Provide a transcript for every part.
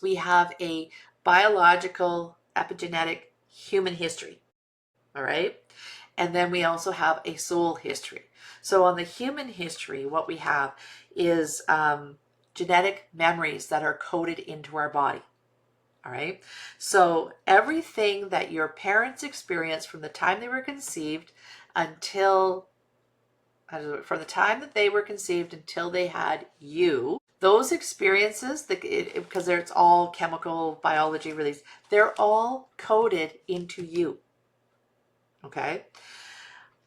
We have a biological, epigenetic human history, all right? And then we also have a soul history. So on the human history, what we have is genetic memories that are coded into our body. All right. So everything that your parents experienced from the time they were conceived until, from the time that they were conceived until they had you, those experiences, because it's all chemical biology release, they're all coded into you. Okay.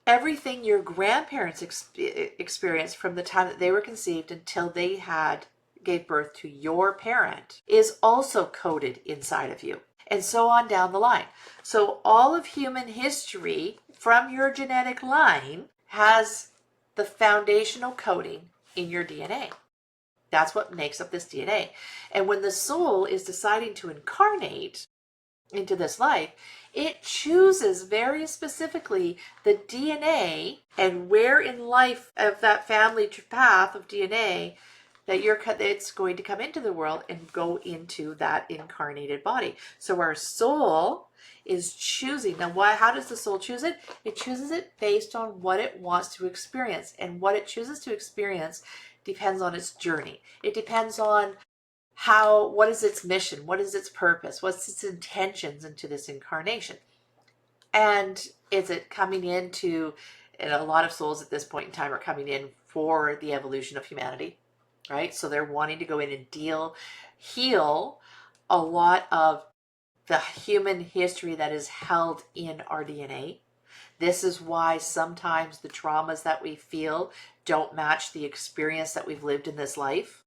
Everything your grandparents experienced from the time that they were conceived until they gave birth to your parent is also coded inside of you, and so on down the line. So all of human history from your genetic line has the foundational coding in your DNA. That's what makes up this DNA. And when the soul is deciding to incarnate into this life, it chooses very specifically the DNA and where in life of that family path of DNA that it's going to come into the world and go into that incarnated body. So our soul is choosing. Now, how does the soul choose it? It chooses it based on what it wants to experience. And what it chooses to experience depends on its journey. It depends on what is its mission? What is its purpose? What's its intentions into this incarnation? And is it coming into, and a lot of souls at this point in time are coming in for the evolution of humanity, right? So they're wanting to go in and heal a lot of the human history that is held in our DNA. This is why sometimes the traumas that we feel don't match the experience that we've lived in this life,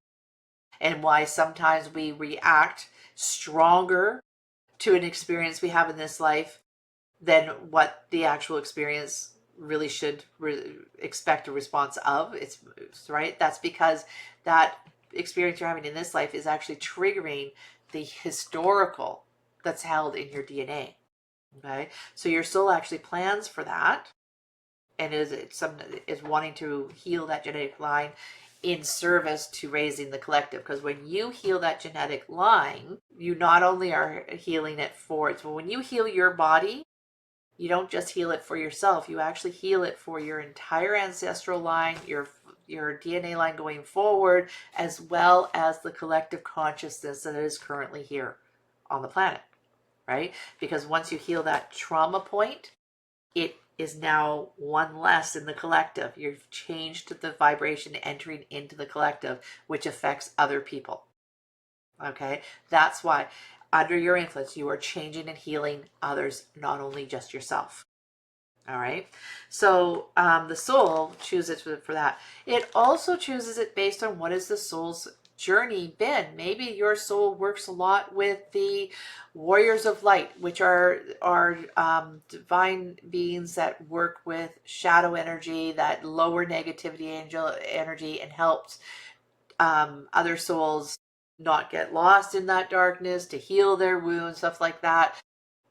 and why sometimes we react stronger to an experience we have in this life than what the actual experience really should expect a response of. It's right. That's because that experience you're having in this life is actually triggering the historical that's held in your DNA. Okay, so your soul actually plans for that, and is wanting to heal that genetic line in service to raising the collective. Because when you heal that genetic line, you not only are healing it for it, but when you heal your body, you don't just heal it for yourself, you actually heal it for your entire ancestral line, your DNA line going forward, as well as the collective consciousness that is currently here on the planet, right? Because once you heal that trauma point, it is now one less in the collective. You've changed the vibration entering into the collective, which affects other people. Okay, that's why under your influence, you are changing and healing others, not only just yourself. All right, so the soul chooses for that. It also chooses it based on what is the soul's journey been. Maybe your soul works a lot with the warriors of light, which are divine beings that work with shadow energy, that lower negativity angel energy, and helps other souls not get lost in that darkness, to heal their wounds, stuff like that.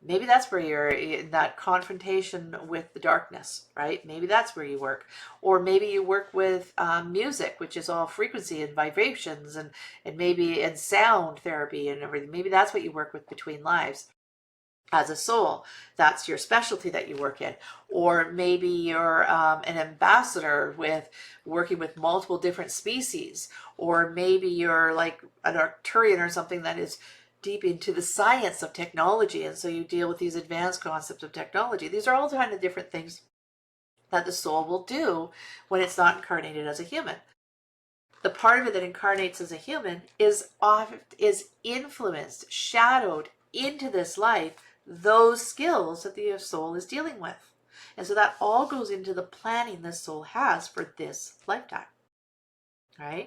Maybe that's where you're in that confrontation with the darkness, right? Maybe that's where you work. Or maybe you work with music, which is all frequency and vibrations, and maybe and sound therapy and everything. Maybe that's what you work with between lives as a soul. That's your specialty that you work in. Or maybe you're an ambassador with working with multiple different species. Or maybe you're like an Arcturian or something that is deep into the science of technology, and so you deal with these advanced concepts of technology. These are all kind of different things that the soul will do when it's not incarnated as a human. The part of it that incarnates as a human is influenced, shadowed into this life, those skills that the soul is dealing with. And so that all goes into the planning the soul has for this lifetime. Right?